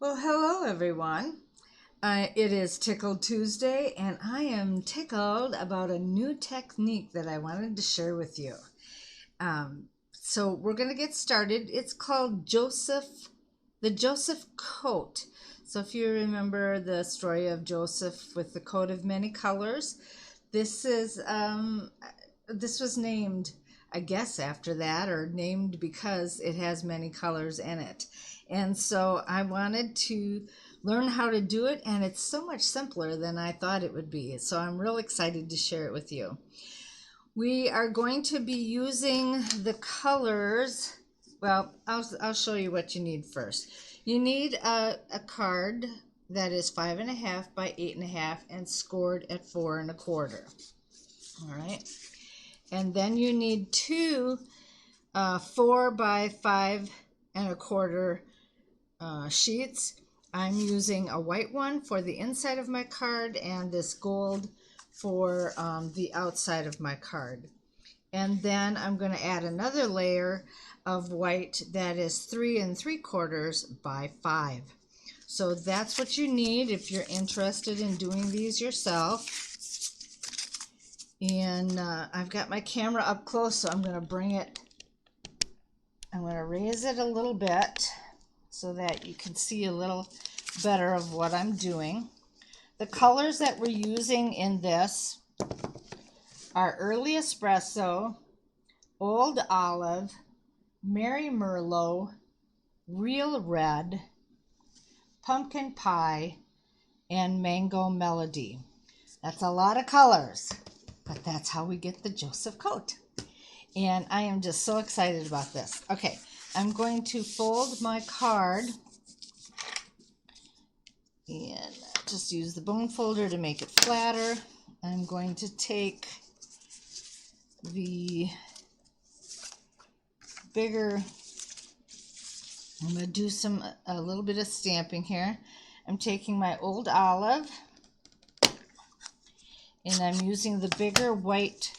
Well, hello everyone. It is Tickled Tuesday, and I am tickled about a new technique that I wanted to share with you. So we're going to get started. It's called the Joseph coat. So if you remember the story of Joseph with the coat of many colors, this is this was named, I guess, after that, or named because it has many colors in it. And so I wanted to learn how to do it, and it's so much simpler than I thought it would be. So I'm real excited to share it with you. We are going to be using the colors. Well, I'll show you what you need first. You need a card that is 5.5 by 8.5 and scored at 4.25. All right. And then you need two 4 by 5.25 sheets. I'm using a white one for the inside of my card and this gold for the outside of my card. And then I'm going to add another layer of white that is 3.75 by 5. So that's what you need if you're interested in doing these yourself. And I've got my camera up close, so I'm going to raise it a little bit so that you can see a little better of what I'm doing. The colors that we're using in this are Early Espresso, Old Olive, Merry Merlot, Real Red, Pumpkin Pie, and Mango Melody. That's a lot of colors, but that's how we get the Joseph coat. And I am just so excited about this. Okay, I'm going to fold my card and just use the bone folder to make it flatter. I'm going to take the bigger, I'm going to do a little bit of stamping here. I'm taking my Old Olive and I'm using the bigger white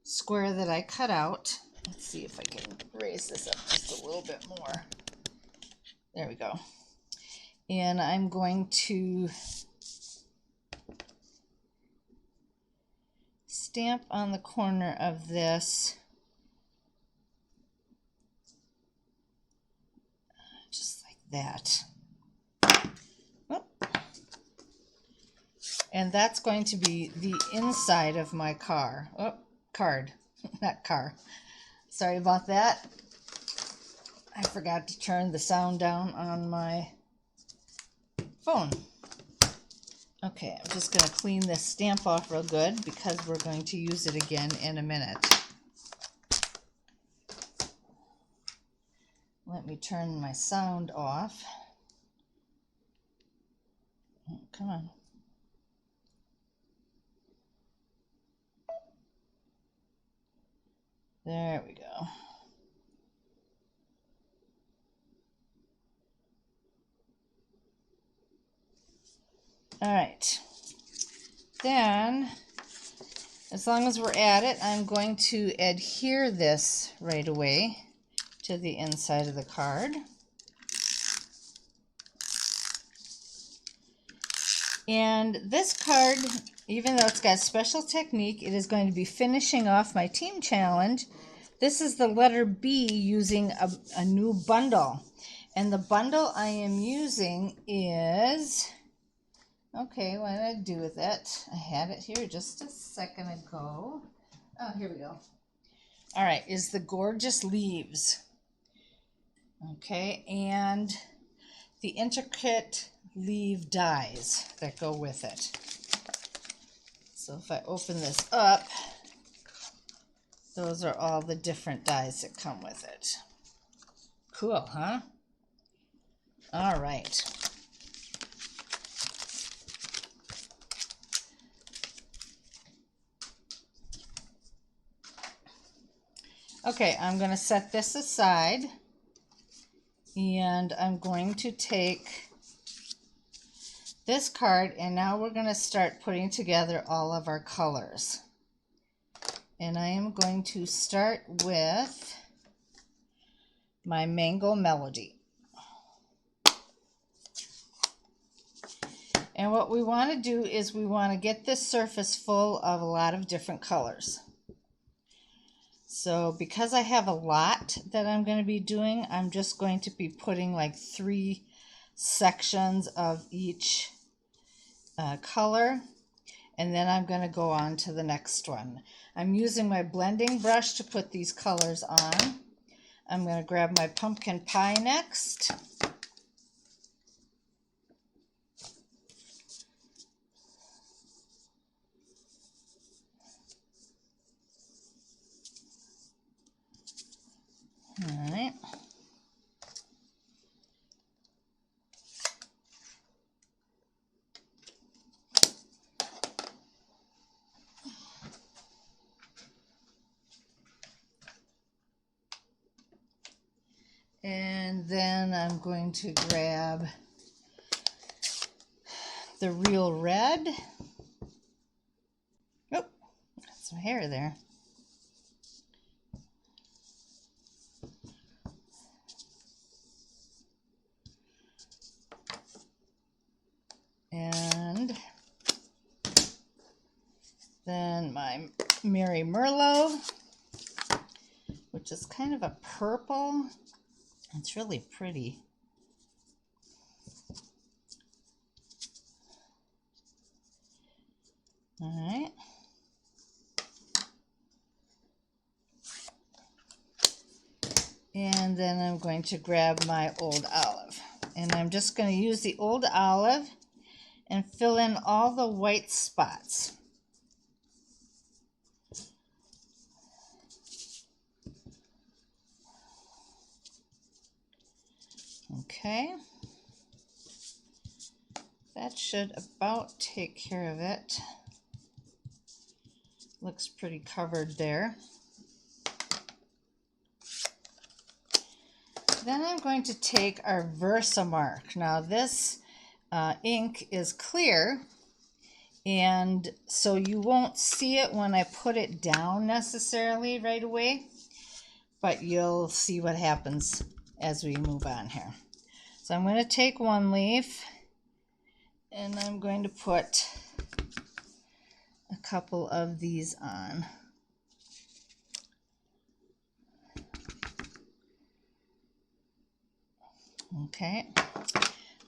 square that I cut out. Let's see if I can raise this up just a little bit more. There we go. And I'm going to stamp on the corner of this just like that. Oh. And that's going to be the inside of my card, not car. Sorry about that. I forgot to turn the sound down on my phone. Okay, I'm just going to clean this stamp off real good because we're going to use it again in a minute. Let me turn my sound off. Oh, come on. There we go. All right. Then, as long as we're at it, I'm going to adhere this right away to the inside of the card. And this card, even though it's got a special technique, it is going to be finishing off my team challenge. This is the letter B using a new bundle. And the bundle I am using is, okay, what did I do with it? I had it here just a second ago. Oh, here we go. All right, is the Gorgeous Leaves. Okay, and the intricate leaf dies that go with it. So if I open this up, those are all the different dies that come with it. Cool, huh? All right. Okay, I'm going to set this aside, and I'm going to take this card, and now we're going to start putting together all of our colors. And I am going to start with my Mango Melody. And what we want to do is we want to get this surface full of a lot of different colors. So because I have a lot that I'm going to be doing, I'm just going to be putting like 3 sections of each color, and then I'm going to go on to the next one. I'm using my blending brush to put these colors on. I'm going to grab my pumpkin pie next. All right. And then I'm going to grab the real red. Oh, got some hair there. And then my Mary Merlot, which is kind of a purple. It's really pretty. All right. And then I'm going to grab my old olive. And I'm just going to use the old olive and fill in all the white spots. Okay. That should about take care of it. Looks pretty covered there. Then I'm going to take our Versamark. Now this ink is clear, and so you won't see it when I put it down necessarily right away, but you'll see what happens as we move on here. So I'm going to take one leaf, and I'm going to put a couple of these on. Okay,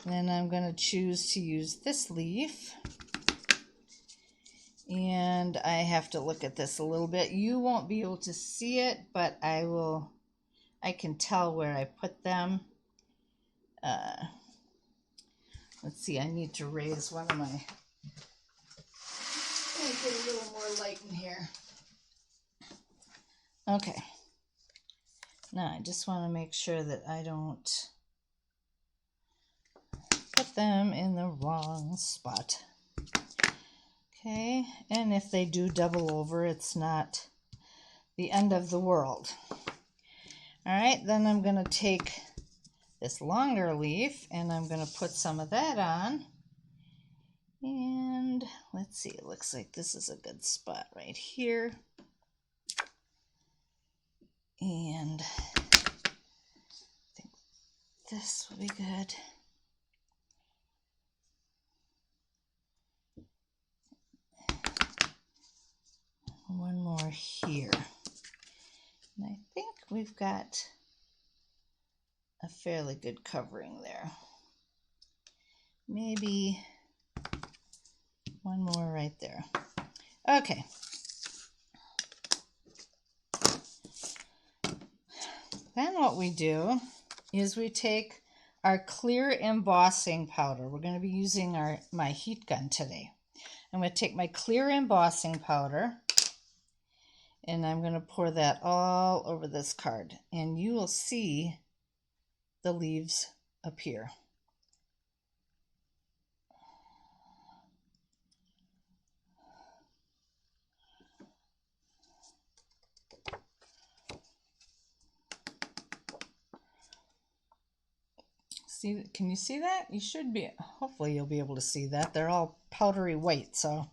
then I'm going to choose to use this leaf, and I have to look at this a little bit. You won't be able to see it, but I can tell where I put them. Let's see, I need to raise one of my, make it a little more light in here. Okay, now I just want to make sure that I don't put them in the wrong spot. Okay, and if they do double over, it's not the end of the world. All right, then I'm going to take this longer leaf and I'm going to put some of that on. And let's see, it looks like this is a good spot right here. And I think this will be good. One more here. And I think we've got a fairly good covering there. Maybe one more right there. Okay. Then what we do is we take our clear embossing powder. We're going to be using my heat gun today. I'm going to take my clear embossing powder and I'm going to pour that all over this card, and you will see the leaves appear. See, can you see that? You should be, hopefully you'll be able to see that. They're all powdery white, so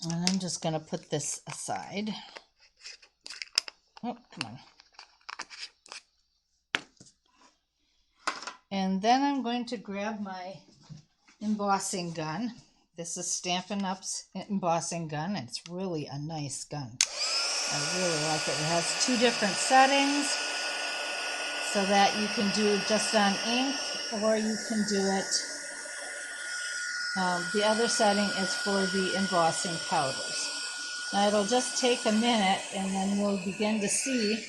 and I'm just going to put this aside. Oh, come on. And then I'm going to grab my embossing gun. This is Stampin' Up's embossing gun. It's really a nice gun. I really like it. It has 2 different settings so that you can do it just on ink, or you can do it. The other setting is for the embossing powders. Now it'll just take a minute and then we'll begin to see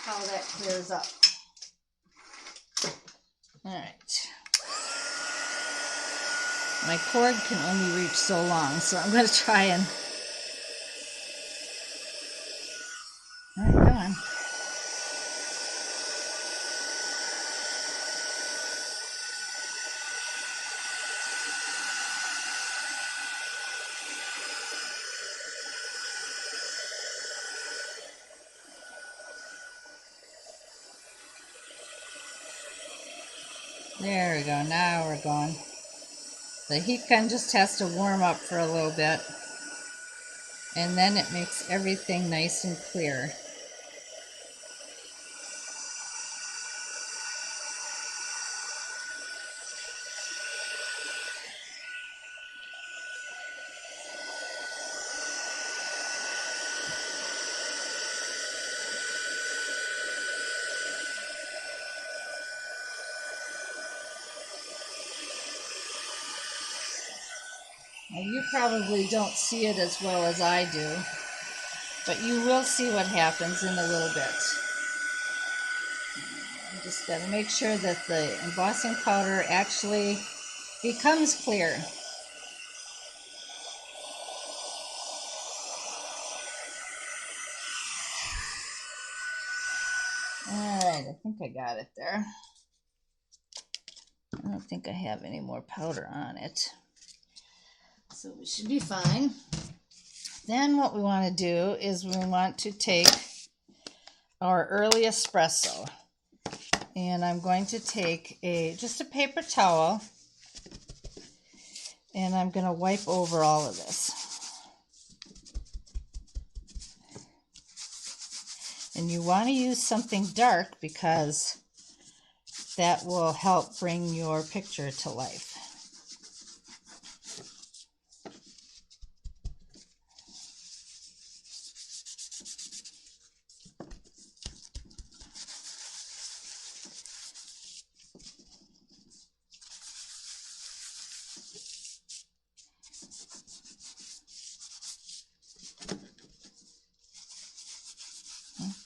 how that clears up. All right. My cord can only reach so long, so I'm going to try and... All right, come on. There we go. Now we're going. The heat gun just has to warm up for a little bit, and then it makes everything nice and clear. Now, you probably don't see it as well as I do, but you will see what happens in a little bit. You just got to make sure that the embossing powder actually becomes clear. Alright, I think I got it there. I don't think I have any more powder on it. So we should be fine. Then what we want to do is we want to take our early espresso. And I'm going to take just a paper towel, and I'm going to wipe over all of this. And you want to use something dark because that will help bring your picture to life.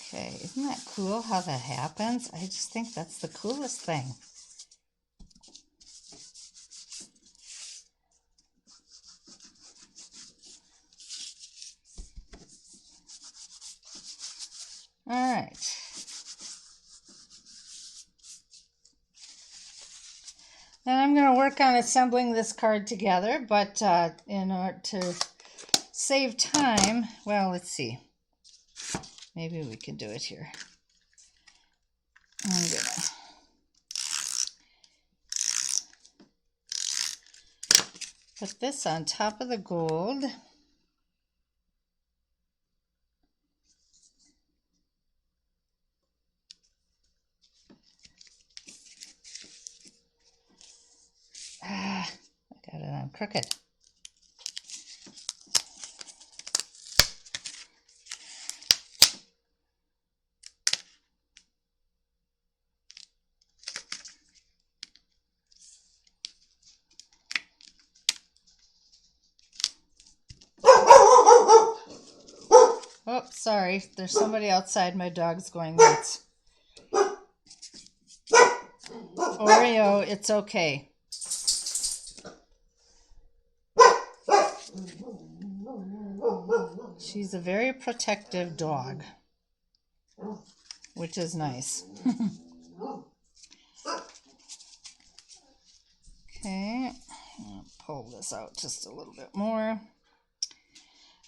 Okay, isn't that cool how that happens? I just think that's the coolest thing. All right. Then I'm going to work on assembling this card together, but in order to save time, well, let's see. Maybe we can do it here. I'm going to put this on top of the gold. I got it on crooked. Oh, sorry. There's somebody outside. My dog's going nuts. Oreo, it's okay. She's a very protective dog, which is nice. Okay, I'll pull this out just a little bit more.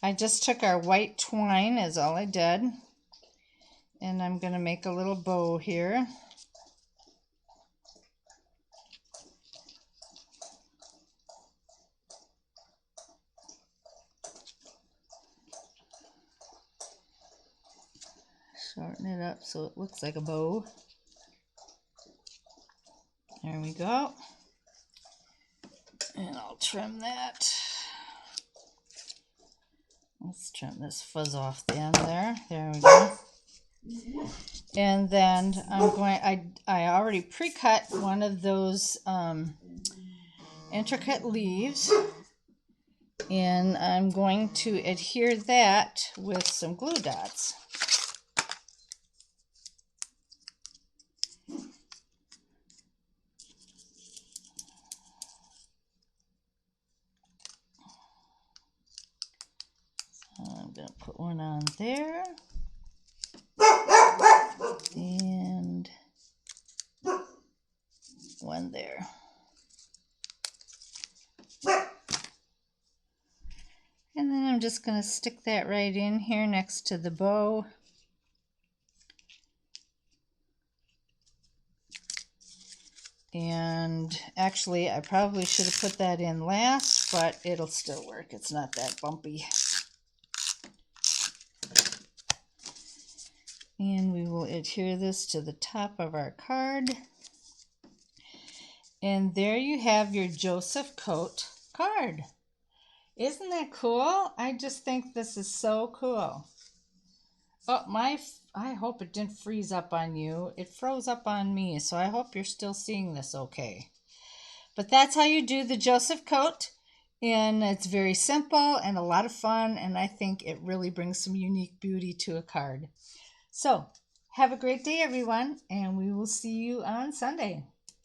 I just took our white twine is all I did, and I'm going to make a little bow here. Shorten it up so it looks like a bow. There we go. And I'll trim that. Let's trim this fuzz off the end there. There we go. And then I already pre-cut one of those intricate leaves. And I'm going to adhere that with some glue dots. I'm going to put one on there, and one there. And then I'm just going to stick that right in here next to the bow. And actually, I probably should have put that in last, but it'll still work. It's not that bumpy. And we will adhere this to the top of our card. And there you have your Joseph Coat card. Isn't that cool? I just think this is so cool. Oh, I hope it didn't freeze up on you. It froze up on me, so I hope you're still seeing this okay. But that's how you do the Joseph Coat. And it's very simple and a lot of fun, and I think it really brings some unique beauty to a card. So, have a great day, everyone, and we will see you on Sunday.